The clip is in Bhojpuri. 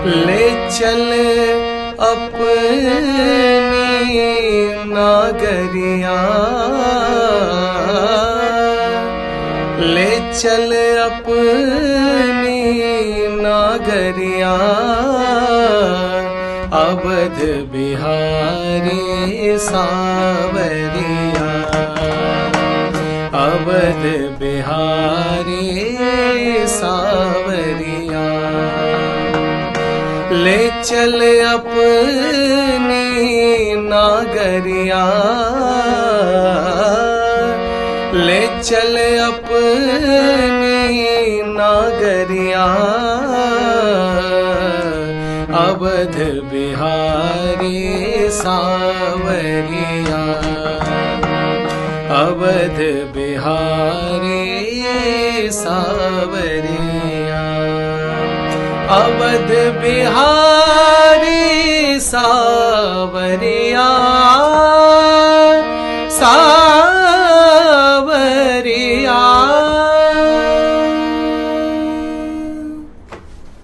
ले चल अपनी नागरिया, ले चल अपनी नागरिया, अवध बिहारी सावरिया, अवध बिहारी सावरिया। ले चल अपनी नागरिया, ले चल अपनी नागरिया, अवध बिहारी सावरिया, अवध बिहारी सावरिया, अवध बिहारी सावरिया।